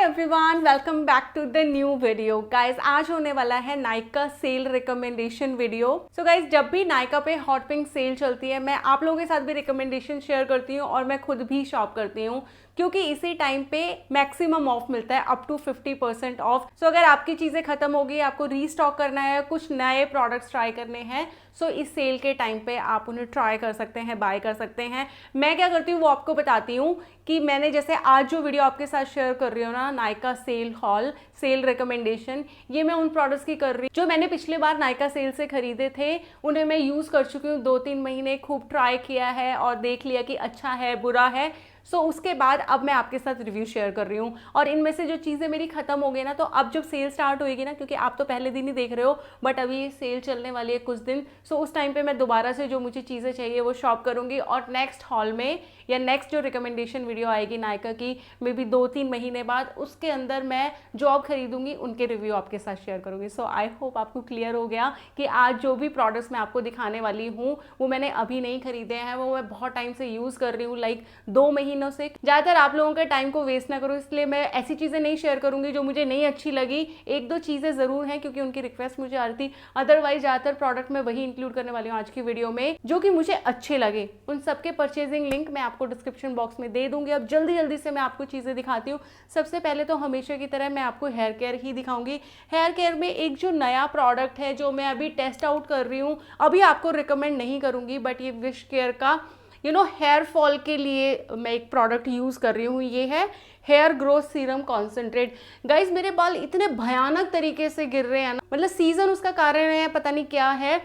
Everyone, welcome back to the new video. Guys आज होने वाला है Nykaa sale recommendation video. So guys जब भी नायका पे हॉट पिंक सेल चलती है मैं आप लोगों के साथ भी रिकमेंडेशन शेयर करती हूँ और मैं खुद भी शॉप करती हूँ क्योंकि इसी टाइम पे मैक्सिमम ऑफ मिलता है, अप टू 50% ऑफ। सो अगर आपकी चीज़ें खत्म हो गई, आपको रीस्टॉक करना है, कुछ नए प्रोडक्ट्स ट्राई करने हैं, सो इस सेल के टाइम पे आप उन्हें ट्राई कर सकते हैं, बाय कर सकते हैं। मैं क्या करती हूँ वो आपको बताती हूँ कि मैंने जैसे आज जो वीडियो आपके साथ शेयर कर रही हूँ ना, Nykaa sale haul sale recommendation, ये मैं उन प्रोडक्ट्स की कर रही हूँ जो मैंने पिछले बार नायका सेल से खरीदे थे। उन्हें मैं यूज़ कर चुकी हूँ 2-3 महीने, खूब ट्राई किया है और देख लिया कि अच्छा है बुरा है। सो उसके बाद अब मैं आपके साथ रिव्यू शेयर कर रही हूँ और इनमें से जो चीज़ें मेरी खत्म हो गई ना, तो अब जब सेल स्टार्ट होएगी ना, क्योंकि आप तो पहले दिन ही देख रहे हो बट अभी ये सेल चलने वाली है कुछ दिन, सो उस टाइम पे मैं दोबारा से जो मुझे चीज़ें चाहिए वो शॉप करूँगी और नेक्स्ट हॉल में या नेक्स्ट जो रिकमेंडेशन वीडियो आएगी नायका की, मे बी 2-3 महीने बाद, उसके अंदर मैं जो अब खरीदूंगी उनके रिव्यू आपके साथ शेयर करूँगी। सो आई होप आपको क्लियर हो गया कि आज जो भी प्रोडक्ट्स मैं आपको दिखाने वाली हूँ वो मैंने अभी नहीं खरीदे हैं, वो मैं बहुत टाइम से यूज़ कर रही हूँ, लाइक 2 महीनों से। ज़्यादातर आप लोगों के टाइम को वेस्ट ना करूँ, इसलिए मैं ऐसी चीज़ें नहीं शेयर करूँगी जो मुझे नहीं अच्छी लगी। 1-2 चीज़ें ज़रूर हैं क्योंकि उनकी रिक्वेस्ट मुझे आ रही थी, अदरवाइज ज़्यादातर प्रोडक्ट मैं वही इंक्लूड करने वाली हूँ आज की वीडियो में जो कि मुझे अच्छे लगे। उन सबके परचेजिंग लिंक मैं आपको डिस्क्रिप्शन बॉक्स में दे दूंगी। अब जल्दी से मैं आपको चीज़ें दिखाती हूँ। सबसे पहले तो हमेशा की तरह मैं आपको हेयर केयर ही दिखाऊंगी। हेयर केयर में एक जो नया प्रोडक्ट है जो मैं अभी टेस्ट आउट कर रही हूँ, अभी आपको रिकमेंड नहीं करूँगी, बट ये विश केयर का हेयर फॉल के लिए मैं एक प्रोडक्ट यूज़ कर रही हूँ। ये है hair growth serum concentrate. Guys मेरे बाल इतने भयानक तरीके से गिर रहे हैं ना, मतलब सीजन उसका कारण है, पता नहीं क्या है,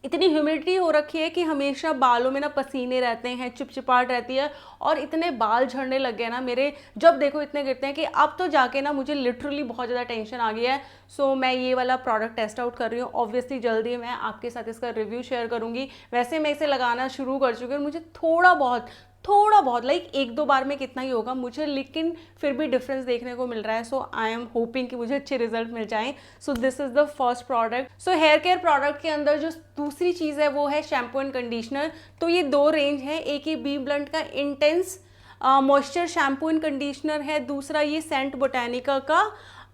इतनी ह्यूमिडिटी हो रखी है कि हमेशा बालों में ना पसीने रहते हैं, चिपचिपाहट रहती है और इतने बाल झड़ने लग गए ना मेरे, जब देखो इतने गिरते हैं कि अब तो जाके ना मुझे लिटरली बहुत ज़्यादा टेंशन आ गई है। सो मैं ये वाला प्रोडक्ट टेस्ट आउट कर रही हूँ। ऑब्वियसली जल्दी मैं आपके साथ इसका रिव्यू शेयर करूँगी। वैसे मैं इसे लगाना शुरू कर चुकी हूँ, मुझे थोड़ा बहुत लाइक 1-2 बार में कितना ही होगा मुझे, लेकिन फिर भी डिफरेंस देखने को मिल रहा है। सो आई एम होपिंग कि मुझे अच्छे रिजल्ट मिल जाएं। So this is the first product. So here care product के अंदर जो दूसरी चीज़ है वो है शैम्पू एंड कंडीशनर। तो ये 2 रेंज है, एक ही बी ब्लंट का intense moisture shampoo and conditioner है, दूसरा ये सेंट बोटानिका का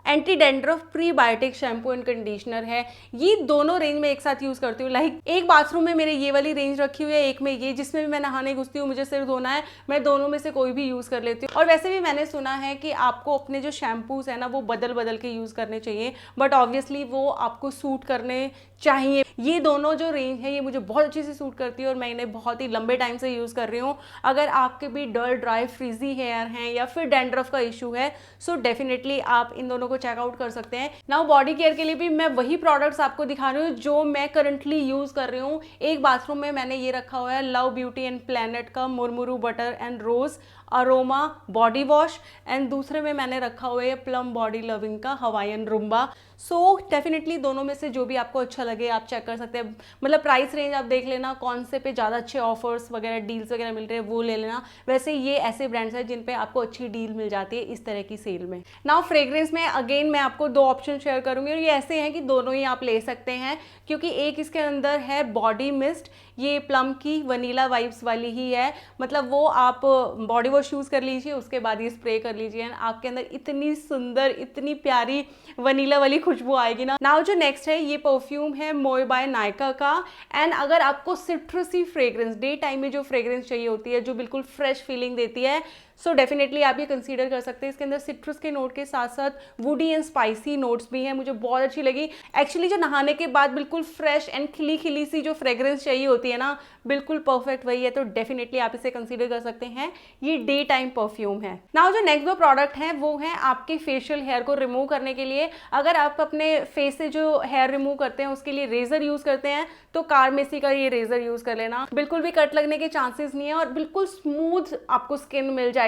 anti dandruff prebiotic shampoo and conditioner है। ये दोनों रेंज में एक साथ यूज़ करती हूँ। लाइक एक बाथरूम में मेरे ये वाली रेंज रखी हुई है, एक में ये, जिसमें भी मैं नहाने घुसती हूँ, मुझे सिर धोना है, मैं दोनों में से कोई भी यूज़ कर लेती हूँ। और वैसे भी मैंने सुना है कि आपको अपने जो शैम्पूज है ना वो बदल के यूज़ करने चाहिए, बट ऑब्वियसली वो आपको सूट करने चाहिए। ये दोनों जो रेंज है ये मुझे बहुत अच्छे से सूट करती है और मैं इन्हें बहुत ही लंबे टाइम से यूज़ कर रही हूँ। अगर आपके भी डल, ड्राई, फ्रीजी हेयर हैं या फिर डैंड्रफ का इशू है, सो डेफिनेटली आप इन दोनों को चेकआउट कर सकते हैं। नाउ बॉडी केयर के लिए भी मैं वही प्रोडक्ट्स आपको दिखा रही हूँ जो मैं करंटली यूज़ कर रही हूँ। एक बाथरूम में मैंने ये रखा हुआ है लव ब्यूटी एंड प्लैनेट का murumuru butter and rose aroma body wash, and दूसरे में मैंने रखा हुआ है प्लम बॉडी लविंग का हवाईयन रुम्बा। सो डेफिनेटली दोनों में से जो भी आपको अच्छा लगे आप चेक कर सकते हैं। मतलब प्राइस रेंज आप देख लेना, कौन से पे ज़्यादा अच्छे ऑफर्स वगैरह, डील्स वगैरह मिल रहे हैं वो ले लेना। वैसे ये ऐसे ब्रांड्स हैं जिन पे आपको अच्छी डील मिल जाती है इस तरह की सेल में। नाउ फ्रेग्रेंस में अगेन मैं आपको 2 ऑप्शन शेयर करूंगी और ये ऐसे हैं कि दोनों ही आप ले सकते हैं, क्योंकि एक इसके अंदर है बॉडी मिस्ट, ये प्लम की वनीला वाइब्स वाली ही है। मतलब वो आप बॉडी वॉश यूज़ कर लीजिए, उसके बाद ये स्प्रे कर लीजिए एंड आपके अंदर इतनी सुंदर, इतनी प्यारी वनीला वाली खुशबू आएगी ना। नाउ जो नेक्स्ट है ये परफ्यूम है मोए बाय नायका का। एंड अगर आपको सिट्रसी फ्रेग्रेंस, डे टाइम में जो फ्रेग्रेंस चाहिए होती है जो बिल्कुल फ्रेश फीलिंग देती है, सो डेफिनेटली आप ये कंसीडर कर सकते हैं। इसके अंदर सिट्रस के नोट के साथ साथ वुडी एंड स्पाइसी नोट्स भी हैं, मुझे बहुत अच्छी लगी। एक्चुअली जो नहाने के बाद बिल्कुल फ्रेश एंड खिली सी जो फ्रेग्रेंस चाहिए होती है ना, बिल्कुल परफेक्ट वही है। तो डेफिनेटली आप इसे कंसीडर कर सकते हैं, ये डे टाइम परफ्यूम है। नाउ जो नेक्स्ट 2 प्रोडक्ट हैं वो है आपके फेशियल हेयर को रिमूव करने के लिए। अगर आप अपने फेस से जो हेयर रिमूव करते हैं उसके लिए रेजर यूज करते हैं तो कार्मेसी का ये रेजर यूज कर लेना, बिल्कुल भी कट लगने के चांसेस नहीं है और बिल्कुल स्मूथ आपको स्किन मिल जाएगी।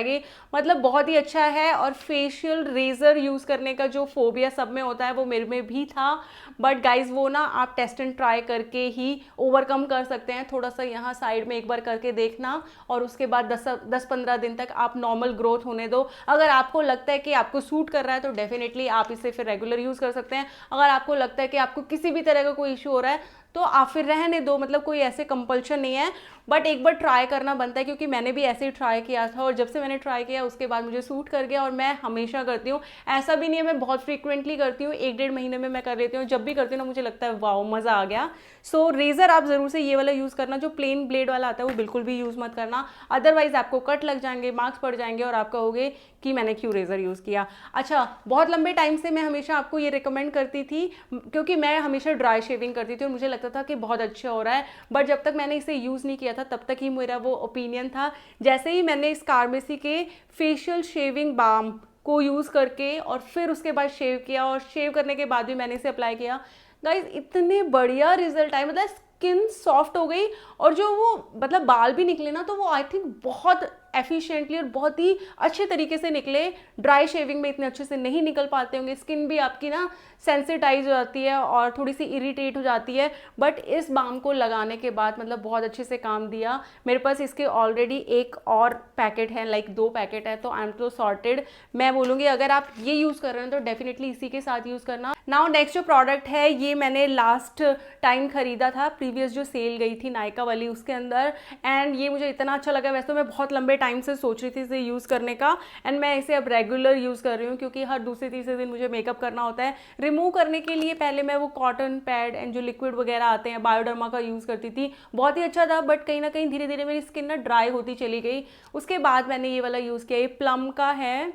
मतलब बहुत ही अच्छा है। और फेशियल रेजर यूज करने का जो फोबिया सब में होता है वो मेरे में भी था, बट गाइज वो ना आप टेस्ट एंड ट्राई करके ही ओवरकम कर सकते हैं। थोड़ा सा यहाँ साइड में एक बार करके देखना और उसके बाद 10-15 दिन तक आप नॉर्मल ग्रोथ होने दो। अगर आपको लगता है कि आपको सूट कर रहा है तो डेफिनेटली आप इसे फिर रेगुलर यूज कर सकते हैं। अगर आपको लगता है कि आपको किसी भी तरह का कोई इशू हो रहा है तो आप फिर रहने दो, मतलब कोई ऐसे कंपल्शन नहीं है, बट एक बार ट्राई करना बनता है, क्योंकि मैंने भी ऐसे ही ट्राई किया था और जब से मैंने ट्राई किया उसके बाद मुझे सूट कर गया और मैं हमेशा करती हूँ। ऐसा भी नहीं है मैं बहुत फ्रीक्वेंटली करती हूँ, 1-1.5 महीने में मैं कर लेती हूँ। जब भी करती हूँ ना मुझे लगता है वाओ मज़ा आ गया। सो रेज़र आप ज़रूर से ये वाला यूज़ करना, जो प्लेन ब्लेड वाला आता है वो बिल्कुल भी यूज़ मत करना, अदरवाइज आपको कट लग जाएंगे, मार्क्स पड़ जाएंगे और आप कहोगे कि मैंने क्यों रेज़र यूज़ किया। अच्छा, बहुत लंबे टाइम से मैं हमेशा आपको ये रिकमेंड करती थी, क्योंकि मैं हमेशा ड्राई शेविंग करती थी और मुझे लगता था कि बहुत अच्छा हो रहा है, बट जब तक मैंने इसे यूज़ नहीं किया था तब तक ही मेरा वो ओपिनियन था। जैसे ही मैंने इस कार्मेसी के फेशियल शेविंग बाम को यूज़ करके और फिर उसके बाद शेव किया, और शेव करने के बाद भी मैंने इसे अप्लाई किया, गाइज इतने बढ़िया रिजल्ट आए, मतलब स्किन सॉफ्ट हो गई, और जो वो मतलब बाल भी निकले ना तो वो आई थिंक बहुत एफिशिएंटली और बहुत ही अच्छे तरीके से निकले। ड्राई शेविंग में इतने अच्छे से नहीं निकल पाते होंगे, स्किन भी आपकी ना सेंसिटाइज हो जाती है और थोड़ी सी इरिटेट हो जाती है, बट इस बाम को लगाने के बाद मतलब बहुत अच्छे से काम दिया। मेरे पास इसके ऑलरेडी एक और पैकेट है, लाइक 2 पैकेट है, तो आई एम तो सॉर्टेड। मैं बोलूँगी अगर आप ये यूज़ कर रहे हैं तो डेफिनेटली इसी के साथ यूज़ करना। नाउ नेक्स्ट जो प्रोडक्ट है ये मैंने लास्ट टाइम खरीदा था, प्रीवियस जो सेल गई थी नायका वाली उसके अंदर, एंड ये मुझे इतना अच्छा लगा। वैसे तो मैं बहुत लंबे टाइम से सोच रही थी इसे यूज़ करने का, एंड मैं इसे अब रेगुलर यूज़ कर रही हूँ, क्योंकि हर दूसरे-तीसरे दिन मुझे मेकअप करना होता है। रिमूव करने के लिए पहले मैं वो कॉटन पैड एंड जो लिक्विड वगैरह आते हैं बायोडर्मा का यूज़ करती थी, बहुत ही अच्छा था, बट कहीं ना कहीं धीरे धीरे मेरी स्किन ना ड्राई होती चली गई। उसके बाद मैंने ये वाला यूज़ किया, ये प्लम का है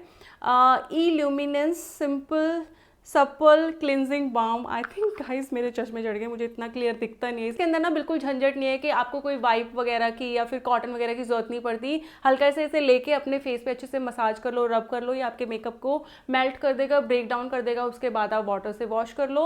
इल्यूमिनेंस सिंपल सपल cleansing balm. I think guys मेरे चश्मे चढ़ गए, मुझे इतना क्लियर दिखता नहीं है। इसके अंदर ना बिल्कुल झंझट नहीं है कि आपको कोई वाइप वगैरह की या फिर कॉटन वगैरह की जरूरत नहीं पड़ती। हल्का से इसे लेके अपने फेस पे अच्छे से मसाज कर लो, रब कर लो, ये आपके मेकअप को मेल्ट कर देगा, ब्रेक डाउन कर देगा। उसके बाद आप वाटर से वॉश कर लो,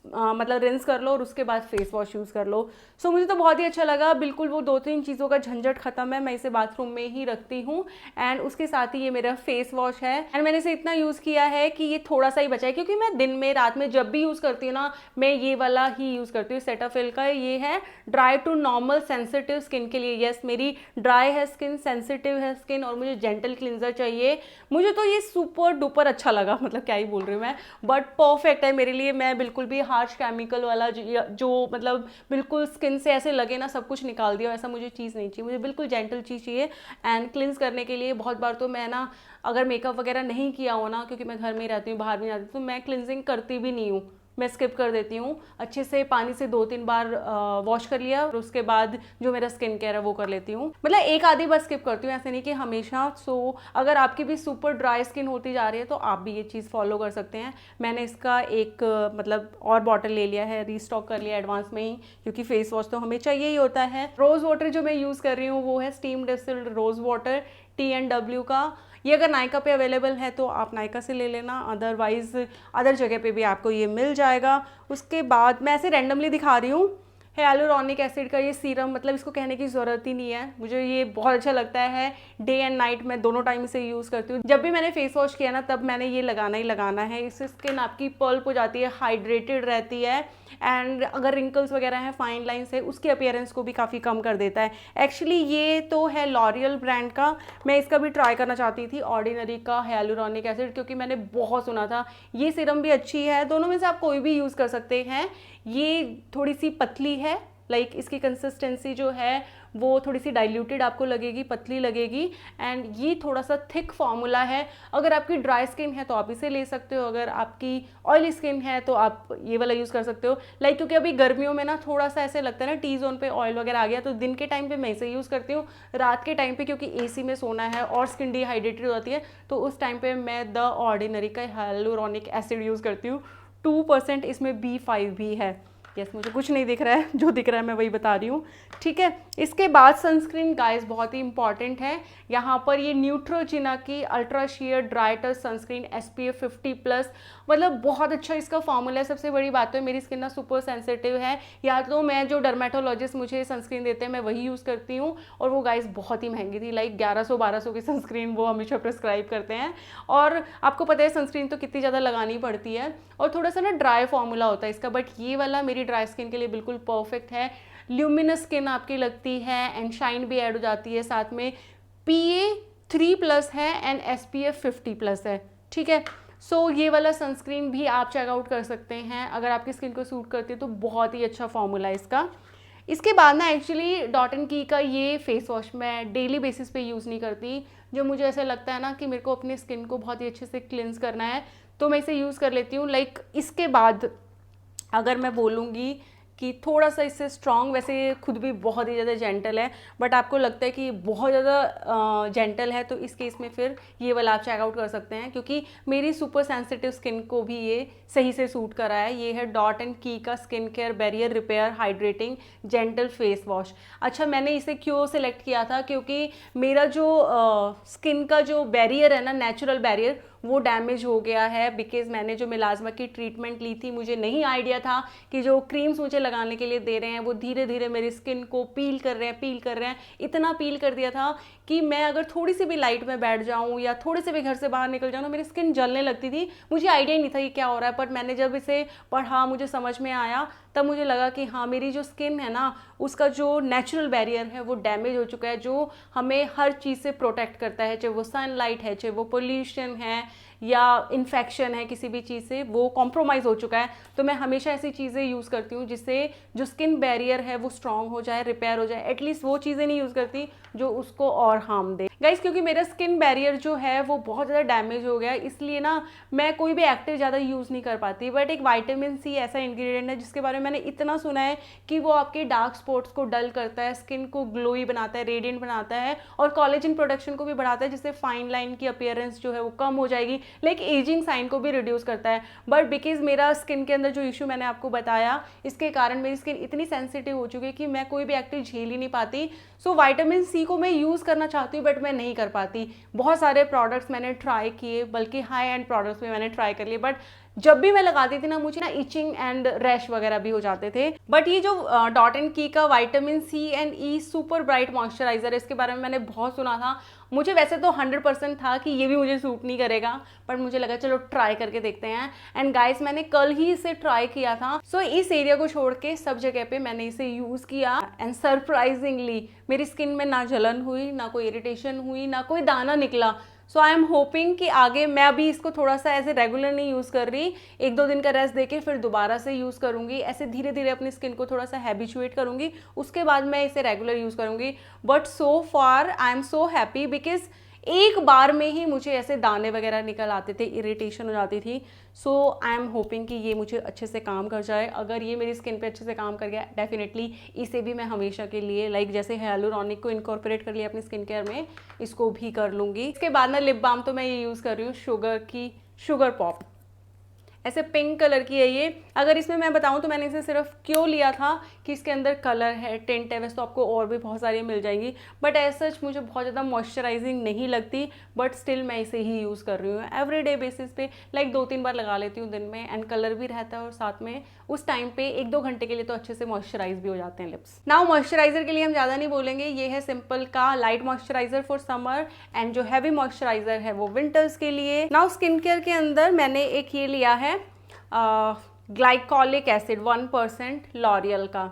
मतलब रिंस कर लो, और उसके बाद फेस वॉश यूज़ कर लो। सो मुझे तो बहुत ही अच्छा लगा, बिल्कुल वो 2-3 चीज़ों का झंझट खत्म है। मैं इसे बाथरूम में ही रखती हूँ, एंड उसके साथ ही ये मेरा फेस वॉश है, एंड मैंने इसे इतना यूज़ किया है कि ये थोड़ा सा ही बचा है, क्योंकि मैं दिन में रात में जब भी यूज़ करती हूँ ना मैं ये वाला ही यूज़ करती हूँ। सेटाफिल का ये है dry to normal sensitive skin के लिए। यस, मेरी ड्राई है स्किन, सेंसिटिव है स्किन, और मुझे जेंटल क्लिनजर चाहिए। मुझे तो ये सुपर डुपर अच्छा लगा, मतलब क्या ही बोल रही हूँ मैं, बट परफेक्ट है मेरे लिए। मैं बिल्कुल भी हार्श केमिकल वाला जो मतलब बिल्कुल स्किन से ऐसे लगे ना सब कुछ निकाल दिया, ऐसा मुझे चीज़ नहीं चाहिए। मुझे बिल्कुल जेंटल चीज़ चाहिए। एंड क्लिनज करने के लिए बहुत बार तो मैं ना अगर मेकअप वगैरह नहीं किया हो ना, क्योंकि मैं घर में ही रहती हूँ, बाहर नहीं जाती, तो मैं क्लिनजिंग करती भी नहीं हूँ, मैं स्किप कर देती हूँ। अच्छे से पानी से 2-3 बार वॉश कर लिया, और उसके बाद जो मेरा स्किन केयर है वो कर लेती हूँ। मतलब एक आधी बार स्किप करती हूँ, ऐसे नहीं कि हमेशा। सो अगर आपकी भी सुपर ड्राई स्किन होती जा रही है तो आप भी ये चीज़ फॉलो कर सकते हैं। मैंने इसका एक मतलब और बॉटल ले लिया है, रीस्टॉक कर लिया एडवांस में ही, क्योंकि फेस वॉश तो हमें चाहिए ही होता है। रोज़ वाटर जो मैं यूज़ कर रही हूँ वो है steam distilled rose water T&W का। ये अगर नायका पे अवेलेबल है तो आप नायका से ले लेना, अदरवाइज़ अदर जगह पे भी आपको ये मिल जाएगा। उसके बाद मैं ऐसे रैंडमली दिखा रही हूँ, hyaluronic एसिड का ये सीरम, मतलब इसको कहने की ज़रूरत ही नहीं है, मुझे ये बहुत अच्छा लगता है। डे एंड नाइट मैं दोनों टाइम इसे यूज़ करती हूँ। जब भी मैंने फेस वॉश किया ना तब मैंने ये लगाना ही लगाना है। इससे स्किन आपकी पल्प हो जाती है, हाइड्रेटेड रहती है, एंड अगर रिंकल्स वगैरह हैं, फाइन लाइन्स है, उसकी अपीयरेंस को भी काफ़ी कम कर देता है। एक्चुअली ये तो है लॉरियल ब्रांड का, मैं इसका भी ट्राई करना चाहती थी, ऑर्डिनरी का hyaluronic एसिड, क्योंकि मैंने बहुत सुना था। ये सीरम भी अच्छी है, दोनों में से आप कोई भी यूज़ कर सकते हैं। ये थोड़ी सी पतली है, लाइक इसकी कंसिस्टेंसी जो है वो थोड़ी सी डाइल्यूटेड आपको लगेगी, पतली लगेगी, एंड ये थोड़ा सा थिक फार्मूला है। अगर आपकी ड्राई स्किन है तो आप इसे ले सकते हो, अगर आपकी ऑयली स्किन है तो आप ये वाला यूज़ कर सकते हो। लाइक क्योंकि अभी गर्मियों में ना थोड़ा सा ऐसे लगता है ना टी जोन पे ऑयल वगैरह आ गया, तो दिन के टाइम पे मैं इसे यूज़ करती हूँ। रात के टाइम पे क्योंकि AC में सोना है और स्किन डिहाइड्रेटेड हो जाती है, तो उस टाइम पे मैं द ऑर्डिनरी का hyaluronic एसिड यूज़ करती हूँ। 2% इसमें B5 भी है। यस, मुझे कुछ नहीं दिख रहा है, जो दिख रहा है मैं वही बता रही हूँ, ठीक है। इसके बाद सनस्क्रीन गाइस बहुत ही इंपॉर्टेंट है। यहाँ पर ये न्यूट्रोजिना की ultra share dry touch sunscreen SPF 50+, मतलब बहुत अच्छा इसका फॉर्मूला है। सबसे बड़ी बात तो है मेरी स्किन ना सुपर सेंसिटिव है, या तो मैं जो डर्मेटोलॉजिस्ट मुझे सनस्क्रीन देते हैं मैं वही यूज़ करती हूँ, और वो गाइस बहुत ही महंगी थी, लाइक 1100-1200 की सनस्क्रीन वो हमेशा प्रिस्क्राइब करते हैं। और आपको पता है सनस्क्रीन तो कितनी ज़्यादा लगानी पड़ती है, और थोड़ा सा ना ड्राई फॉर्मूला होता है इसका, बट ये वाला मेरी ड्राई स्किन के लिए बिल्कुल परफेक्ट है। ल्यूमिनस स्किन आपकी लगती है, एंड शाइन भी ऐड हो जाती है, साथ में PA 3+ है एंड SPF 50+ है, ठीक है। सो ये वाला सनस्क्रीन भी आप चेकआउट कर सकते हैं, अगर आपकी स्किन को सूट करती है तो बहुत ही अच्छा फॉर्मूला है इसका। इसके बाद ना एक्चुअली डॉट एंड की का ये फेस वॉश मैं डेली बेसिस पे यूज़ नहीं करती, जो मुझे ऐसा लगता है ना कि मेरे को अपनी स्किन को बहुत ही अच्छे से क्लिनस करना है तो मैं इसे यूज़ कर लेती हूँ। लाइक इसके बाद अगर मैं बोलूँगी कि थोड़ा सा इससे स्ट्रॉन्ग, वैसे ये खुद भी बहुत ही ज़्यादा जेंटल है बट आपको लगता है कि बहुत ज़्यादा जेंटल है, तो इस केस में फिर ये वाला आप चेकआउट कर सकते हैं, क्योंकि मेरी सुपर सेंसिटिव स्किन को भी ये सही से सूट करा है। ये है डॉट एंड की का skin care barrier repair hydrating gentle face wash. अच्छा, मैंने इसे क्यों सिलेक्ट किया था, क्योंकि मेरा जो स्किन का जो बैरियर है ना, नेचुरल बैरियर, वो डैमेज हो गया है। बिकॉज मैंने जो मिलाजमा की ट्रीटमेंट ली थी, मुझे नहीं आइडिया था कि जो क्रीम्स मुझे लगाने के लिए दे रहे हैं वो धीरे धीरे मेरी स्किन को पील कर रहे हैं। इतना पील कर दिया था कि मैं अगर थोड़ी सी भी लाइट में बैठ जाऊं या थोड़े से भी घर से बाहर निकल जाऊं ना, मेरी स्किन जलने लगती थी। मुझे आइडिया ही नहीं था कि क्या हो रहा है, बट मैंने जब इसे पढ़ा, मुझे समझ में आया, तब मुझे लगा कि हाँ, मेरी जो स्किन है ना, उसका जो नेचुरल बैरियर है वो डैमेज हो चुका है, जो हमें हर चीज़ से प्रोटेक्ट करता है, चाहे वो सनलाइट है, चाहे वो पोल्यूशन है या इन्फेक्शन है, किसी भी चीज़ से वो कॉम्प्रोमाइज़ हो चुका है। तो मैं हमेशा ऐसी चीज़ें यूज़ करती हूँ जिससे जो स्किन बैरियर है वो स्ट्रॉन्ग हो जाए, रिपेयर हो जाए। एटलीस्ट वो चीज़ें नहीं यूज़ करती जो उसको और हार्म दे। गाइस, क्योंकि मेरा स्किन बैरियर जो है वो बहुत ज़्यादा डैमेज हो गया है, इसलिए ना मैं कोई भी एक्टिव ज़्यादा यूज़ नहीं कर पाती। बट एक विटामिन सी ऐसा इंग्रेडिएंट है जिसके बारे में मैंने इतना सुना है कि वो आपके डार्क स्पॉट्स को डल करता है, स्किन को ग्लोई बनाता है, रेडिएंट बनाता है, और कोलेजन प्रोडक्शन को भी बढ़ाता है, जिससे फाइन लाइन की अपीयरेंस जो है वो कम हो जाएगी, लाइक एजिंग साइन को भी रिड्यूस करता है। बट बिकॉज मेरा स्किन के अंदर जो इशू मैंने आपको बताया, इसके कारण मेरी स्किन इतनी सेंसिटिव हो चुकी है कि मैं कोई भी एक्टिव झेल ही नहीं पाती। सो विटामिन सी को मैं यूज़ करना चाहती हूँ बट मैं नहीं कर पाती। बहुत सारे प्रोडक्ट्स मैंने ट्राई किए, बल्कि हाई एंड प्रोडक्ट्स भी मैंने ट्राई कर लिए, बट जब भी मैं लगाती थी ना, मुझे ना इचिंग एंड रैश वगैरह भी हो जाते थे। बट ये जो डॉट एंड की का vitamin C and E super bright moisturiser है, इसके बारे में मैंने बहुत सुना था। मुझे वैसे तो 100% था कि ये भी मुझे सूट नहीं करेगा, बट मुझे लगा चलो ट्राई करके देखते हैं। एंड गाइस, मैंने कल ही इसे ट्राई किया था। सो इस एरिया को छोड़ के सब जगह पे मैंने इसे यूज़ किया, एंड सरप्राइजिंगली मेरी स्किन में ना जलन हुई, ना कोई इरिटेशन हुई, ना कोई दाना निकला। सो आई एम होपिंग कि आगे मैं अभी इसको थोड़ा सा ऐसे रेगुलर नहीं यूज़ कर रही, 1-2 दिन का रेस्ट देके फिर दोबारा से यूज़ करूँगी। ऐसे धीरे धीरे अपनी स्किन को थोड़ा सा हैबिचुएट करूँगी, उसके बाद मैं इसे रेगुलर यूज़ करूँगी। But so far I am so happy, because एक बार में ही मुझे ऐसे दाने वगैरह निकल आते थे, इरिटेशन हो जाती थी। सो आई एम होपिंग कि ये मुझे अच्छे से काम कर जाए। अगर ये मेरी स्किन पे अच्छे से काम कर गया, डेफिनेटली इसे भी मैं हमेशा के लिए, लाइक जैसे हाइलुरोनिक को इनकॉर्पोरेट कर लिया अपनी स्किन केयर में, इसको भी कर लूँगी। इसके बाद ना लिप बाम तो मैं ये यूज़ कर रही हूँ शुगर की, शुगर पॉप, ऐसे पिंक कलर की है ये। अगर इसमें मैं बताऊं तो मैंने इसे सिर्फ क्यों लिया था कि इसके अंदर कलर है, टिंट है, वैसे तो आपको और भी बहुत सारी मिल जाएंगी, बट एज सच मुझे बहुत ज़्यादा मॉइस्चराइजिंग नहीं लगती, बट स्टिल मैं इसे ही यूज़ कर रही हूँ एवरीडे बेसिस पे, लाइक 2-3 बार लगा लेती हूँ दिन में, एंड कलर भी रहता है और साथ में उस टाइम पे 1-2 घंटे के लिए तो अच्छे से मॉइस्चराइज भी हो जाते हैं लिप्स। नाउ मॉइस्चराइजर के लिए हम ज़्यादा नहीं बोलेंगे, ये है सिंपल का light moisturiser for summer, and जो हैवी मॉइस्चराइजर है वो विंटर्स के लिए। नाउ स्किन केयर के अंदर मैंने एक ये लिया है ग्लाइकोलिक एसिड 1% लॉरियल का।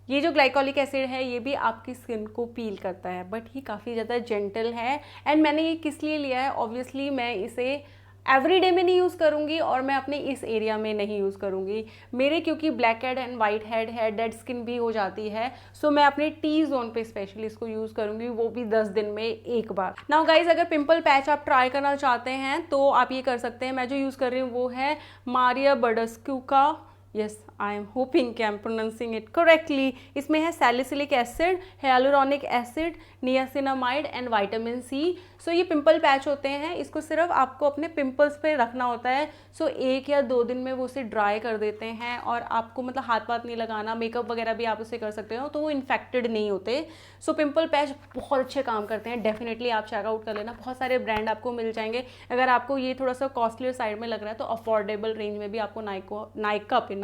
ये जो ग्लाइकोलिक एसिड है ये भी आपकी स्किन को पील करता है, बट ये काफ़ी ज़्यादा जेंटल है। एंड मैंने ये किस लिए लिया है, ऑब्वियसली मैं इसे एवरीडे में नहीं यूज़ करूँगी और मैं अपने इस एरिया में नहीं यूज़ करूँगी। मेरे क्योंकि black head and white head है, डेड स्किन भी हो जाती है, सो मैं अपने टी जोन पे स्पेशली इसको यूज़ करूँगी, वो भी 10 दिन में एक बार। नाउ गाइज, अगर पिंपल पैच आप ट्राई करना चाहते हैं तो आप ये कर सकते हैं। मैं जो यूज़ कर रही हूँ वो है मारिया बडस्क्यू का, यस आई एम होपिंग कि I am pronouncing it correctly. इसमें है salicylic acid, hyaluronic acid, niacinamide and vitamin C. So ये पिंपल पैच होते हैं, इसको सिर्फ आपको अपने पिंपल्स पे रखना होता है। सो 1 या 2 दिन में वो उसे ड्राई कर देते हैं, और आपको मतलब हाथ पाथ नहीं लगाना, मेकअप वगैरह भी आप उसे कर सकते हो, तो वो इन्फेक्टेड नहीं होते। सो पिंपल पैच बहुत अच्छे काम करते हैं, डेफिनेटली आप चेकआउट कर लेना। बहुत सारे ब्रांड आपको मिल जाएंगे। अगर आपको ये थोड़ा सा कॉस्टली साइड में लग रहा है तो अफोर्डेबल रेंज में भी आपको नाइका पे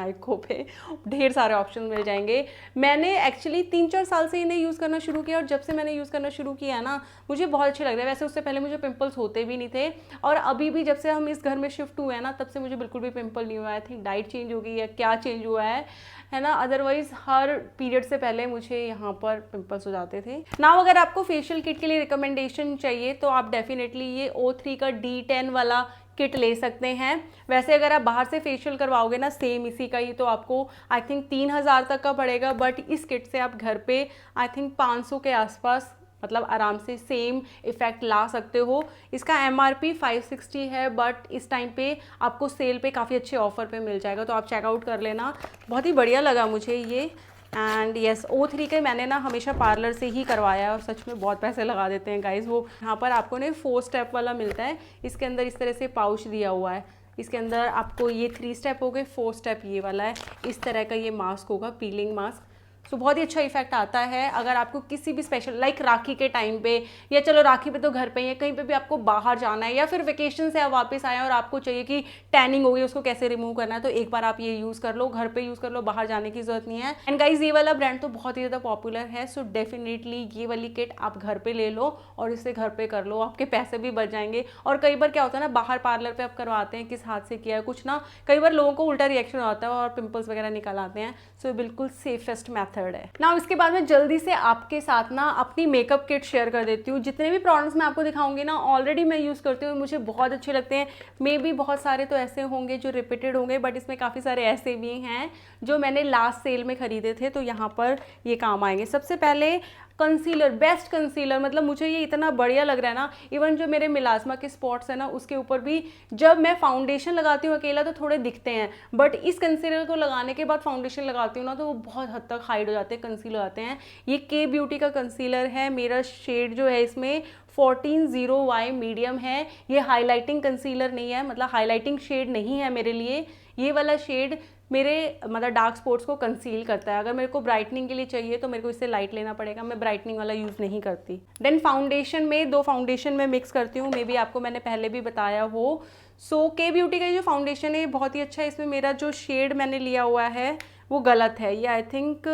ढेर सारे ऑप्शन मिल जाएंगे। मैंने एक्चुअली 3-4 साल से इन्हें यूज़ करना शुरू किया, और जब से मैंने यूज़ करना शुरू किया है ना, मुझे बहुत अच्छे लग रहे हैं। वैसे उससे पहले मुझे पिंपल्स होते भी नहीं थे, और अभी भी जब से हम इस घर में शिफ्ट हुए हैं ना, तब से मुझे बिल्कुल भी पिंपल नहीं हुआ है। आई थिंक डाइट चेंज हो गई है, क्या चेंज हुआ है ना। अदरवाइज हर पीरियड से पहले मुझे यहाँ पर पिंपल्स हो जाते थे। नाउ अगर आपको फेशियल किट के लिए रिकमेंडेशन चाहिए तो आप डेफिनेटली ये O3 का D10 वाला किट ले सकते हैं। वैसे अगर आप बाहर से फेशियल करवाओगे ना सेम इसी का ही, तो आपको आई थिंक 3000 तक का पड़ेगा, बट इस किट से आप घर पे आई थिंक 500 के आसपास मतलब आराम से सेम इफ़ेक्ट ला सकते हो। इसका MRP 560 है, बट इस टाइम पे आपको सेल पे काफ़ी अच्छे ऑफर पे मिल जाएगा, तो आप चेकआउट कर लेना। बहुत ही बढ़िया लगा मुझे ये। एंड येस, O3 के मैंने ना हमेशा पार्लर से ही करवाया है और सच में बहुत पैसे लगा देते हैं गाइज वो। यहाँ पर आपको ना 4 स्टेप वाला मिलता है, इसके अंदर इस तरह से पाउच दिया हुआ है, इसके अंदर आपको ये 3 स्टेप हो गए, 4 स्टेप ये वाला है, इस तरह का ये मास्क होगा, पीलिंग मास्क। सो बहुत ही अच्छा इफेक्ट आता है अगर आपको किसी भी स्पेशल लाइक राखी के टाइम पे, या चलो राखी पे तो घर पे ही है, कहीं पे भी आपको बाहर जाना है या फिर वेकेशन से आप वापस आए और आपको चाहिए कि टैनिंग होगी उसको कैसे रिमूव करना है, तो एक बार आप ये यूज़ कर लो, घर पे यूज़ कर लो, बाहर जाने की जरूरत नहीं है। एंड गाइज ये वाला ब्रांड तो बहुत ही ज़्यादा पॉपुलर है, सो डेफिनेटली ये वाली किट आप घर पे ले लो और इसे घर पे कर लो, आपके पैसे भी बच जाएंगे। और कई बार क्या होता है ना, बाहर पार्लर पे आप करवाते हैं, किस हाथ से किया है कुछ ना, कई बार लोगों को उल्टा रिएक्शन होता है और पिंपल्स वगैरह निकल आते हैं, सो बिल्कुल सेफेस्ट मेथड है ना। इसके बाद में जल्दी से आपके साथ ना अपनी मेकअप किट शेयर कर देती हूँ। जितने भी प्रोडक्ट्स मैं आपको दिखाऊंगी ना ऑलरेडी मैं यूज़ करती हूँ, मुझे बहुत अच्छे लगते हैं। मे बी बहुत सारे तो ऐसे होंगे जो रिपीटेड होंगे, बट इसमें काफ़ी सारे ऐसे भी हैं जो मैंने लास्ट सेल में खरीदे थे, तो यहाँ पर ये काम आएंगे। सबसे पहले कंसीलर, बेस्ट कंसीलर, मतलब मुझे ये इतना बढ़िया लग रहा है ना, इवन जो मेरे मिलाजमा के स्पॉट्स है ना उसके ऊपर भी जब मैं फाउंडेशन लगाती हूँ अकेला तो थोड़े दिखते हैं, बट इस कंसीलर को लगाने के बाद फाउंडेशन लगाती हूँ ना तो वो बहुत हद तक हाइड हो जाते हैं, कंसील हो जाते हैं। ये के ब्यूटी का कंसीलर है, मेरा शेड जो है इसमें 14-0Y मीडियम है। ये हाईलाइटिंग कंसीलर नहीं है, मतलब हाईलाइटिंग शेड नहीं है मेरे लिए, ये वाला शेड मेरे मतलब डार्क स्पॉट्स को कंसील करता है। अगर मेरे को ब्राइटनिंग के लिए चाहिए तो मेरे को इससे लाइट लेना पड़ेगा, मैं ब्राइटनिंग वाला यूज़ नहीं करती। देन फाउंडेशन में 2 फाउंडेशन में मिक्स करती हूँ, मे बी आपको मैंने पहले भी बताया हो। सो के ब्यूटी का जो फाउंडेशन है बहुत ही अच्छा है, इसमें मेरा जो शेड मैंने लिया हुआ है वो गलत है, ये आई थिंक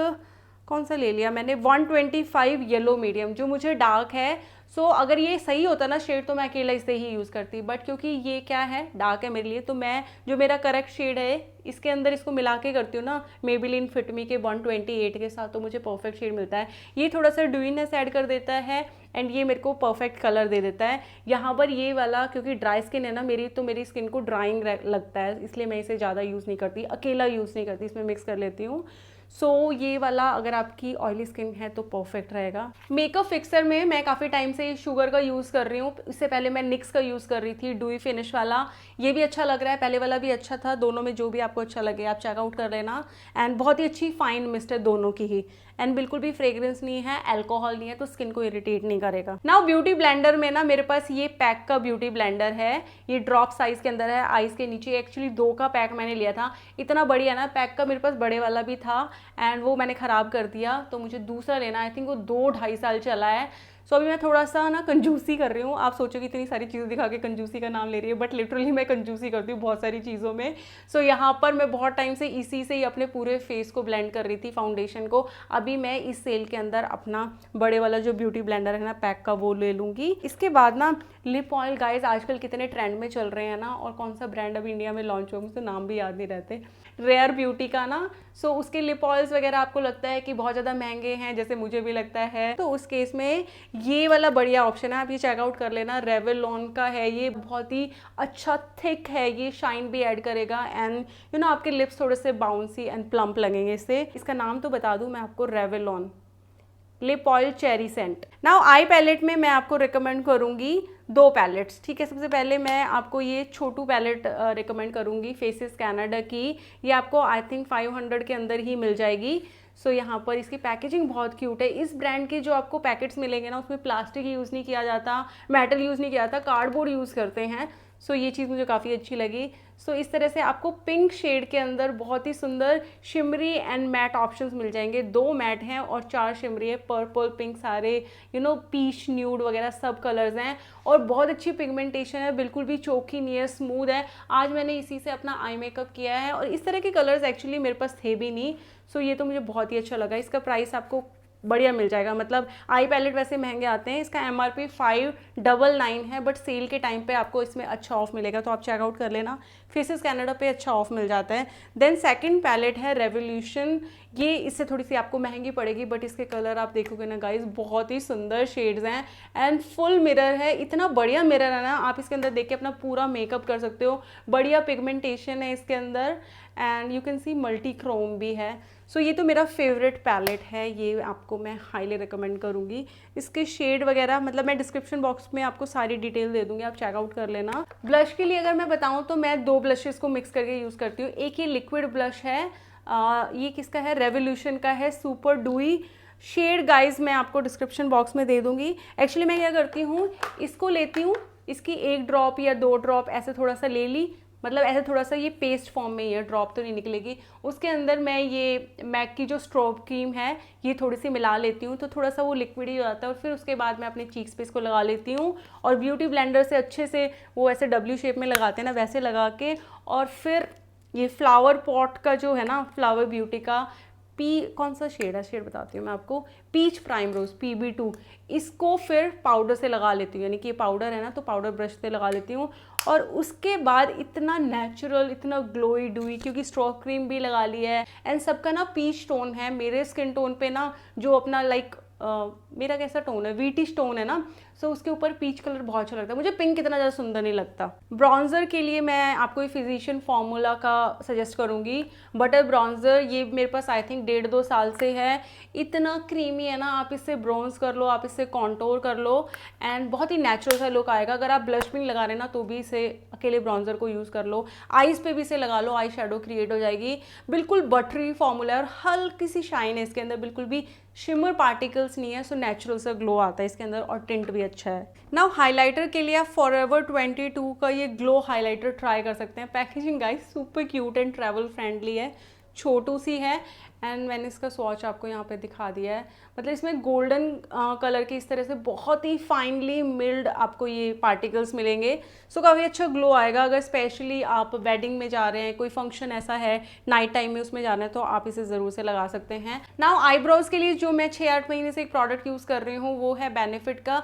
कौन सा ले लिया मैंने, 125 येलो मीडियम, जो मुझे डार्क है। सो अगर ये सही होता ना शेड तो मैं अकेला इसे ही यूज़ करती, बट क्योंकि ये क्या है डार्क है मेरे लिए, तो मैं जो मेरा करेक्ट शेड है इसके अंदर इसको मिला के करती हूँ ना मेबेलिन फिट मी के 128 के साथ, तो मुझे परफेक्ट शेड मिलता है। ये थोड़ा सा ड्यूइनेस ऐड कर देता है एंड ये मेरे को परफेक्ट कलर दे देता है। यहाँ पर ये वाला क्योंकि ड्राई स्किन है ना मेरी, तो मेरी स्किन को ड्राइंग लगता है, इसलिए मैं इसे ज़्यादा यूज़ नहीं करती, अकेला यूज़ नहीं करती, इसमें मिक्स कर लेती हूँ। सो ये वाला अगर आपकी ऑयली स्किन है तो परफेक्ट रहेगा। मेकअप फिक्सर में मैं काफ़ी टाइम से शुगर का यूज़ कर रही हूँ, इससे पहले मैं निक्स का यूज़ कर रही थी, डुई फिनिश वाला, ये भी अच्छा लग रहा है, पहले वाला भी अच्छा था, दोनों में जो भी आपको अच्छा लगे आप चेकआउट कर लेना। एंड बहुत ही अच्छी फाइन मिस्ट है दोनों की ही, एंड बिल्कुल भी फ्रेग्रेंस नहीं है, अल्कोहल नहीं है, तो स्किन को इरिटेट नहीं करेगा। नाउ ब्यूटी ब्लेंडर में ना मेरे पास ये पैक का ब्यूटी ब्लेंडर है, ये ड्रॉप साइज के अंदर है, आइज के नीचे। एक्चुअली 2 का पैक मैंने लिया था, इतना बढ़िया ना पैक का मेरे पास बड़े वाला भी था एंड वो मैंने ख़राब कर दिया, तो मुझे दूसरा लेना, आई थिंक वो 2-2.5 साल चला है। सो अभी मैं थोड़ा सा ना कंजूसी कर रही हूँ। आप सोचोगे इतनी सारी चीज़ें दिखा के कंजूसी का नाम ले रही है, बट लिटरली मैं कंजूसी करती हूँ बहुत सारी चीज़ों में। सो यहाँ पर मैं बहुत टाइम से इसी से ही अपने पूरे फेस को ब्लेंड कर रही थी, फाउंडेशन को। अभी मैं इस सेल के अंदर अपना बड़े वाला जो ब्यूटी ब्लेंडर है ना पैक का, वो ले लूँगी। इसके बाद ना लिप ऑयल, गाइज आजकल कितने ट्रेंड में चल रहे हैं ना, और कौन सा ब्रांड अभी इंडिया में लॉन्च हो, मुझे नाम भी याद नहीं रहते, रेयर ब्यूटी का ना। सो उसके लिप ऑयल्स वगैरह आपको लगता है कि बहुत ज़्यादा महंगे हैं, जैसे मुझे भी लगता है, तो उस केस में ये वाला बढ़िया ऑप्शन है, आप ये चेकआउट कर लेना। रेवलॉन का है ये, बहुत ही अच्छा थिक है, ये शाइन भी ऐड करेगा एंड यू नो आपके लिप्स थोड़े से बाउंसी एंड प्लम्प लगेंगे इससे। इसका नाम तो बता दूं मैं आपको, Revlon lip oil cherry scent. Now eye palette में मैं आपको रिकमेंड करूंगी 2 पैलेट्स, ठीक है। सबसे पहले मैं आपको ये छोटू पैलेट रिकमेंड करूंगी, फेसेस कनाडा की, ये आपको आई थिंक 500 के अंदर ही मिल जाएगी। सो यहाँ पर इसकी पैकेजिंग बहुत क्यूट है। इस ब्रांड के जो आपको पैकेट्स मिलेंगे ना उसमें प्लास्टिक यूज़ नहीं किया जाता, मेटल यूज़ नहीं किया जाता, कार्डबोर्ड यूज़ करते हैं। सो ये चीज़ मुझे काफ़ी अच्छी लगी। सो इस तरह से आपको पिंक शेड के अंदर बहुत ही सुंदर शिमरी एंड मैट ऑप्शंस मिल जाएंगे। 2 मैट हैं और 4 शिमरी है, पर्पल पिंक, सारे यू नो पीच न्यूड वगैरह सब कलर्स हैं, और बहुत अच्छी पिगमेंटेशन है, बिल्कुल भी चोकी नहीं है, स्मूथ है। आज मैंने इसी से अपना आई मेकअप किया है और इस तरह के कलर्स एक्चुअली मेरे पास थे भी नहीं। सो ये तो मुझे बहुत ही अच्छा लगा। इसका प्राइस आपको बढ़िया मिल जाएगा। मतलब आई पैलेट वैसे महंगे आते हैं, इसका MRP 599 है, बट सेल के टाइम पे आपको इसमें अच्छा ऑफ मिलेगा, तो आप चेकआउट कर लेना। फेसेस कैनेडा पे अच्छा ऑफ मिल जाता है। देन सेकंड पैलेट है रेवोल्यूशन, ये इससे थोड़ी सी आपको महंगी पड़ेगी, बट इसके कलर आप देखोगे ना गाइज, बहुत ही सुंदर शेड्स हैं एंड फुल मिरर है। इतना बढ़िया मिरर है ना, आप इसके अंदर देख के अपना पूरा मेकअप कर सकते हो। बढ़िया पिगमेंटेशन है इसके अंदर and you can see multi Chrome भी है। सो ये तो मेरा फेवरेट पैलेट है, ये आपको मैं हाईली रिकमेंड करूँगी। इसके शेड वगैरह मतलब मैं डिस्क्रिप्शन बॉक्स में आपको सारी डिटेल दे दूँगी, आप चेकआउट कर लेना। ब्लश के लिए अगर मैं बताऊँ तो मैं 2 ब्लशेस को मिक्स करके यूज़ करती हूँ। एक ये लिक्विड ब्लश है, ये किसका है, रेवोल्यूशन का है, सुपर डूई। शेड गाइज मैं आपको डिस्क्रिप्शन बॉक्स में दे दूँगी। एक्चुअली मैं क्या करती हूँ, इसको लेती हूँ, इसकी 1 ड्रॉप या 2 ड्रॉप ऐसे थोड़ा सा ले ली, मतलब ऐसे थोड़ा सा, ये पेस्ट फॉर्म में ही है, ड्रॉप तो नहीं निकलेगी। उसके अंदर मैं ये मैक की जो स्ट्रोब क्रीम है ये थोड़ी सी मिला लेती हूँ, तो थोड़ा सा वो लिक्विड ही हो जाता है। और फिर उसके बाद मैं अपने चीक्स पे इसको लगा लेती हूँ और ब्यूटी ब्लेंडर से अच्छे से वो ऐसे W शेप में लगाते हैं ना, वैसे लगा के, और फिर ये फ्लावर पॉट का जो है ना, फ्लावर ब्यूटी का कौन सा शेड है, शेड बताती हूँ मैं आपको, पीच प्राइम रोज PB2, इसको फिर पाउडर से लगा लेती हूँ, यानी कि ये पाउडर है ना, तो पाउडर ब्रश से लगा लेती हूँ। और उसके बाद इतना नेचुरल, इतना ग्लोई डूई, क्योंकि स्ट्रोक क्रीम भी लगा ली है एंड सबका ना पीच टोन है। मेरे स्किन टोन पे ना जो अपना लाइक मेरा कैसा टोन है, वीटिश टोन है ना, सो उसके ऊपर पीच कलर बहुत अच्छा लगता है मुझे। पिंक इतना ज़्यादा सुंदर नहीं लगता। ब्राउन्जर के लिए मैं आपको ये फिजिशियन फॉर्मूला का सजेस्ट करूँगी, बटर ब्राउन्जर। ये मेरे पास आई थिंक 1.5-2 साल से है। इतना क्रीमी है ना, आप इससे ब्राउन्स कर लो, आप इससे कॉन्टोर कर लो एंड बहुत ही नेचुरल सा लुक आएगा। अगर आप ब्लश भी नहीं लगा रहे ना तो भी इसे अकेले ब्राउन्जर को यूज़ कर लो, आईज़ पे भी इसे लगा लो, आई शेडो क्रिएट हो जाएगी। बिल्कुल बटरी फॉर्मूला है और हल्की सी शाइन है इसके अंदर, बिल्कुल भी शिमर पार्टिकल्स नहीं है, सो नेचुरल सा ग्लो आता है इसके अंदर और टिंट भी अच्छा है। नाउ हाइलाइटर के लिए आप फॉरएवर 22 का ये ग्लो हाइलाइटर ट्राई कर सकते हैं। Packaging guys super cute and travel friendly है, छोटू सी है एंड मैंने इसका स्वॉच आपको यहाँ पे दिखा दिया है। मतलब इसमें गोल्डन कलर की इस तरह से बहुत ही फाइनली मिल्ड आपको ये पार्टिकल्स मिलेंगे, सो काफ़ी अच्छा ग्लो आएगा। अगर स्पेशली आप वेडिंग में जा रहे हैं, कोई फंक्शन ऐसा है नाइट टाइम में उसमें जाना है, तो आप इसे ज़रूर से लगा सकते हैं। नाउ आईब्रोज के लिए जो मैं 6-8 महीने से एक प्रोडक्ट यूज़ कर रही हूँ वो है बेनिफिट का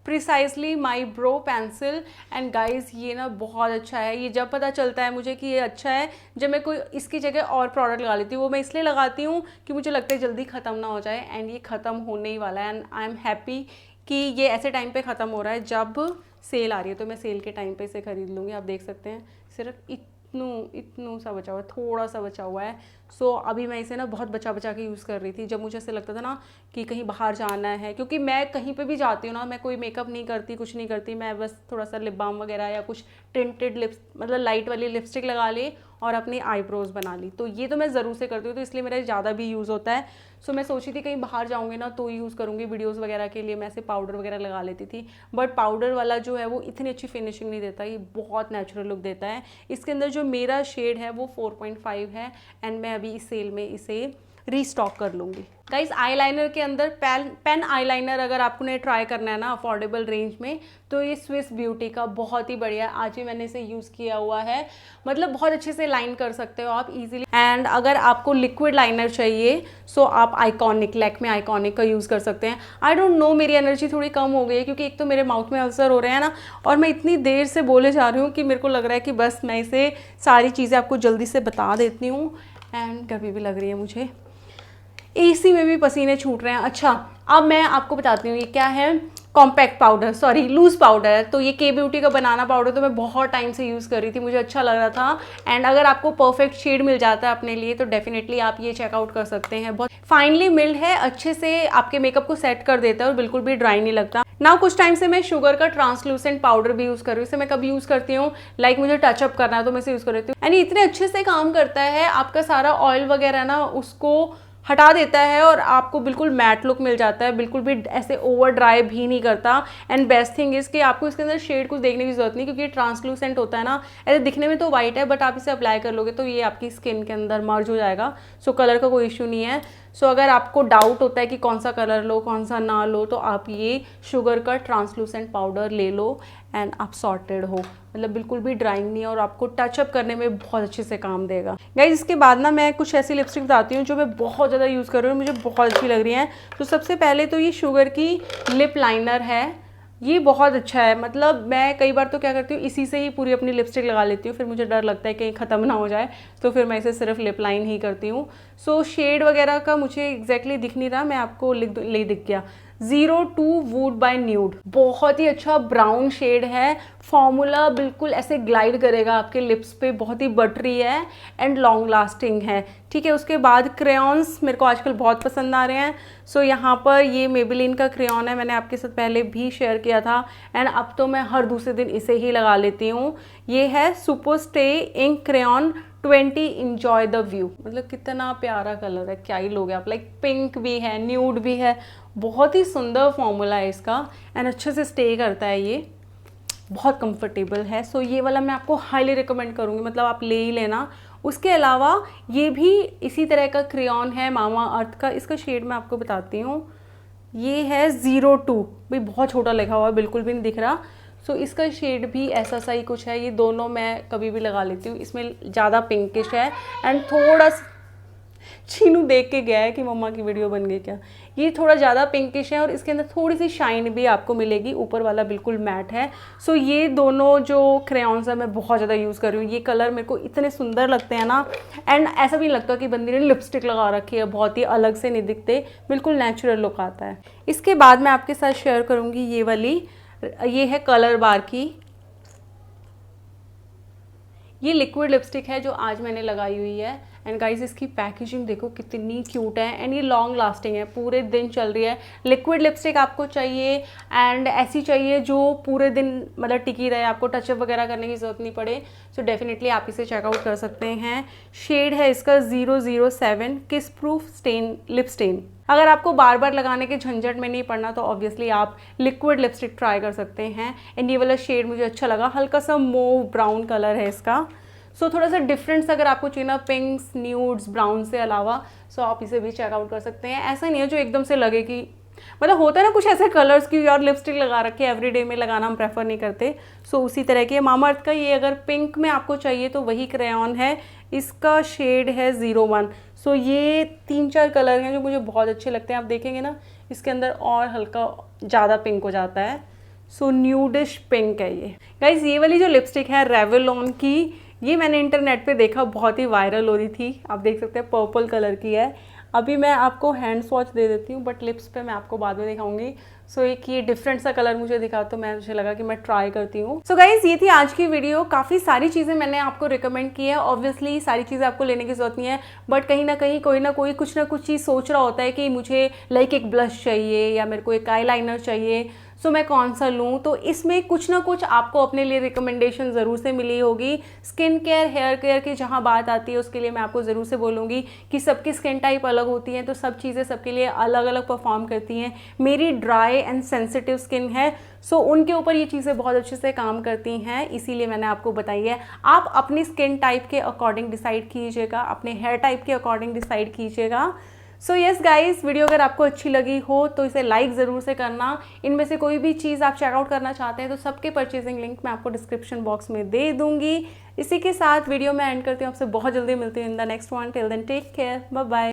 precisely my bro pencil and guys ये ना बहुत अच्छा है। ये जब पता चलता है मुझे कि ये अच्छा है जब मैं कोई इसकी जगह और प्रोडक्ट लगा लेती हूँ। वो मैं इसलिए लगाती हूँ कि मुझे लगता है जल्दी ख़त्म ना हो जाए एंड ये ख़त्म होने ही वाला है एंड आई एम हैप्पी कि ये ऐसे टाइम पे ख़त्म हो रहा है जब सेल आ रही है, तो मैं सेल के टाइम पे इसे ख़रीद लूँगी। आप देख सकते हैं सिर्फ इतनू सा बचा हुआ है, थोड़ा सा बचा हुआ है। सो अभी मैं इसे ना बहुत बचा के यूज़ कर रही थी जब मुझे ऐसे लगता था ना कि कहीं बाहर जाना है, क्योंकि मैं कहीं पे भी जाती हूँ ना, मैं कोई मेकअप नहीं करती, कुछ नहीं करती, मैं बस थोड़ा सा लिप बाम वगैरह या कुछ टिंटेड लिप्स मतलब लाइट वाली लिपस्टिक लगा ली और अपनी आईब्रोज बना ली, तो ये तो मैं ज़रूर से करती हूँ, तो इसलिए मेरा ज़्यादा भी यूज़ होता है। सो मैं सोची थी कहीं बाहर जाऊँगी ना तो यूज़ करूँगी, वीडियोस वगैरह के लिए मैं ऐसे पाउडर वगैरह लगा लेती थी, बट पाउडर वाला जो है वो इतनी अच्छी फिनिशिंग नहीं देता, ये बहुत नेचुरल लुक देता है। इसके अंदर जो मेरा शेड है वो 4.5 है एंड मैं अभी इस सेल में इसे रीस्टॉक कर लूँगी। गाइस आईलाइनर के अंदर पेन आईलाइनर अगर आपको ने ट्राई करना है ना अफोर्डेबल रेंज में, तो ये स्विस ब्यूटी का बहुत ही बढ़िया है। आज ही मैंने इसे यूज़ किया हुआ है, मतलब बहुत अच्छे से लाइन कर सकते हो आप इजीली। एंड अगर आपको लिक्विड लाइनर चाहिए सो आप आइकॉनिक, लैक्मे आइकॉनिक का यूज़ कर सकते हैं। आई डोंट नो मेरी एनर्जी थोड़ी कम हो गई है क्योंकि एक तो मेरे माउथ में अल्सर हो रहे हैं ना, और मैं इतनी देर से बोले जा रही हूँ कि मेरे को लग रहा है कि बस मैं इसे सारी चीज़ें आपको जल्दी से बता देती हूँ। एंड गर्मी भी लग रही है मुझे, एसी में भी पसीने छूट रहे हैं। अच्छा अब मैं आपको बताती हूँ ये क्या है, compact powder, sorry loose powder. तो ये के ब्यूटी का बनाना पाउडर तो मैं बहुत टाइम से यूज़ कर रही थी, मुझे अच्छा लग रहा था एंड अगर आपको परफेक्ट शेड मिल जाता है अपने लिए तो डेफिनेटली आप ये चेकआउट कर सकते हैं। बहुत फाइनली मिल्ड है, अच्छे से आपके मेकअप को सेट कर देता है और बिल्कुल भी ड्राई नहीं लगता। ना कुछ टाइम से मैं शुगर का ट्रांसलूसेंट पाउडर भी यूज़ कर रही हूँ। इसे मैं कभी यूज़ करती हूँ लाइक मुझे टचअप करना है तो मैं इसे यूज़ कर लेती हूँ एंड इतने अच्छे से काम करता है, आपका सारा ऑयल वगैरह ना उसको हटा देता है और आपको बिल्कुल मैट लुक मिल जाता है, बिल्कुल भी ऐसे ओवर ड्राई भी नहीं करता। एंड बेस्ट थिंग इज कि आपको इसके अंदर शेड कुछ देखने की जरूरत नहीं, क्योंकि ये ट्रांसलूसेंट होता है ना, ऐसे दिखने में तो वाइट है बट आप इसे अप्लाई कर लोगे तो ये आपकी स्किन के अंदर मर्ज हो जाएगा। सो कलर का कोई इशू नहीं है। सो अगर आपको डाउट होता है कि कौन सा कलर लो कौन सा ना लो, तो आप ये शुगर का ट्रांसलूसेंट पाउडर ले लो एंड आप सॉर्टेड हो, मतलब बिल्कुल भी ड्राइंग नहीं है और आपको टचअप करने में बहुत अच्छे से काम देगा। गाइज इसके बाद ना मैं कुछ ऐसी लिपस्टिक बताती हूँ जो मैं बहुत ज़्यादा यूज़ कर रही हूँ, मुझे बहुत अच्छी लग रही हैं। तो सबसे पहले तो ये शुगर की लिप लाइनर है, ये बहुत अच्छा है। मतलब मैं कई बार तो क्या करती हूँ, इसी से ही पूरी अपनी लिपस्टिक लगा लेती हूँ, फिर मुझे डर लगता है कहीं ख़त्म ना हो जाए, तो फिर मैं इसे सिर्फ लिप लाइन ही करती हूँ। सो शेड वगैरह का मुझे एग्जैक्टली दिख नहीं रहा, मैं आपको दिख गया 02 वुड बाय न्यूड, बहुत ही अच्छा ब्राउन शेड है। फॉर्मूला बिल्कुल ऐसे ग्लाइड करेगा आपके लिप्स पे, बहुत ही बटरी है एंड लॉन्ग लास्टिंग है। ठीक है, उसके बाद क्रेयॉन्स मेरे को आजकल बहुत पसंद आ रहे हैं। सो यहाँ पर ये मेबेलिन का क्रेयॉन है, मैंने आपके साथ पहले भी शेयर किया था एंड अब तो मैं हर दूसरे दिन इसे ही लगा लेती हूँ। ये है super stay ink crayon 20 enjoy the view. मतलब कितना प्यारा कलर है, क्या ही लोगे आप। लाइक पिंक भी है, न्यूड भी है, बहुत ही सुंदर फॉर्मूला है इसका एंड अच्छे से स्टे करता है, ये बहुत कंफर्टेबल है। सो ये वाला मैं आपको हाईली रिकमेंड करूँगी, मतलब आप ले ही लेना। उसके अलावा ये भी इसी तरह का क्रेयॉन है मामा अर्थ का, इसका शेड मैं आपको बताती हूँ, ये है 02, भाई बहुत छोटा लिखा हुआ है, बिल्कुल भी नहीं दिख रहा। सो इसका शेड भी ऐसा सा ही कुछ है। ये दोनों मैं कभी भी लगा लेती हूँ, इसमें ज़्यादा पिंकिश है एंड थोड़ा चीनू देख के गया है कि मम्मा की वीडियो बन गई क्या। ये थोड़ा ज़्यादा पिंकिश है और इसके अंदर थोड़ी सी शाइन भी आपको मिलेगी, ऊपर वाला बिल्कुल मैट है। सो ये दोनों जो क्रेयॉन्स है मैं बहुत ज़्यादा यूज़ कर रही हूँ। ये कलर मेरे को इतने सुंदर लगते हैं ना, एंड ऐसा भी नहीं लगता कि बंदी ने लिपस्टिक लगा रखी है, बहुत ही अलग से नहीं दिखते, बिल्कुल नेचुरल लुक आता है। इसके बाद मैं आपके साथ शेयर करूँगी ये वाली, ये है कलर बार की, ये लिक्विड लिपस्टिक है जो आज मैंने लगाई हुई है। एंड गाइज इसकी पैकेजिंग देखो कितनी क्यूट है एंड ये लॉन्ग लास्टिंग है, पूरे दिन चल रही है। लिक्विड लिपस्टिक आपको चाहिए एंड ऐसी चाहिए जो पूरे दिन मतलब टिकी रहे, आपको टचअप वगैरह करने की ज़रूरत नहीं पड़े। सो डेफिनेटली आप इसे चेकआउट कर सकते हैं। शेड है इसका 007 किस प्रूफ स्टेन लिप स्टेन। अगर आपको बार बार लगाने के झंझट में नहीं पड़ना तो ऑब्वियसली आप लिक्विड लिपस्टिक ट्राई कर सकते हैं। एंड ये वाला शेड मुझे अच्छा लगा, हल्का सा मोव ब्राउन कलर है इसका। सो थोड़ा सा डिफरेंस अगर आपको चाहिए ना पिंक्स न्यूड्स ब्राउन से अलावा, सो आप इसे भी चेकआउट कर सकते हैं। ऐसा नहीं है जो एकदम से लगे कि, मतलब होता है ना कुछ ऐसे कलर्स की यार लिपस्टिक लगा रखे एवरीडे में लगाना हम प्रेफर नहीं करते। सो उसी तरह के मामा अर्थ का ये अगर पिंक में आपको चाहिए तो वही क्रेयॉन है, इसका शेड है 01। सो ये 3-4 कलर हैं जो मुझे बहुत अच्छे लगते हैं। आप देखेंगे ना इसके अंदर और हल्का ज़्यादा पिंक हो जाता है। सो न्यूडिश पिंक है ये। गाइज ये वाली जो लिपस्टिक है रेवलॉन की, ये मैंने इंटरनेट पे देखा, बहुत ही वायरल हो रही थी। आप देख सकते हैं पर्पल कलर की है। अभी मैं आपको हैंड स्वॉच दे देती हूँ बट लिप्स पे मैं आपको बाद में दिखाऊंगी। सो एक ये डिफरेंट सा कलर मुझे दिखा तो मुझे लगा कि मैं ट्राई करती हूँ। सो गाइज ये थी आज की वीडियो। काफ़ी सारी चीज़ें मैंने आपको रिकमेंड की है। ऑब्वियसली सारी चीज़ें आपको लेने की जरूरत नहीं है, बट कहीं ना कहीं कोई ना कोई कुछ ना कुछ चीज़ सोच रहा होता है कि मुझे लाइक एक ब्लश चाहिए या मेरे को एक आई लाइनर चाहिए, सो मैं कौन सा लूँ। तो इसमें कुछ ना कुछ आपको अपने लिए रिकमेंडेशन ज़रूर से मिली होगी। स्किन केयर हेयर केयर की जहाँ बात आती है उसके लिए मैं आपको ज़रूर से बोलूँगी कि सबकी स्किन टाइप अलग होती है, तो सब चीज़ें सबके लिए अलग अलग परफॉर्म करती हैं। मेरी ड्राई एंड सेंसिटिव स्किन है, सो उनके ऊपर ये चीज़ें बहुत अच्छे से काम करती हैं, इसीलिए मैंने आपको बताई है। आप अपनी स्किन टाइप के अकॉर्डिंग डिसाइड कीजिएगा, अपने हेयर टाइप के अकॉर्डिंग डिसाइड कीजिएगा। सो यस गाइस, वीडियो अगर आपको अच्छी लगी हो तो इसे लाइक ज़रूर से करना। इनमें से कोई भी चीज़ आप चेकआउट करना चाहते हैं तो सबके परचेजिंग लिंक मैं आपको डिस्क्रिप्शन बॉक्स में दे दूंगी। इसी के साथ वीडियो में एंड करती हूँ, आपसे बहुत जल्दी मिलती हूँ in the next one. Till then take care, bye bye.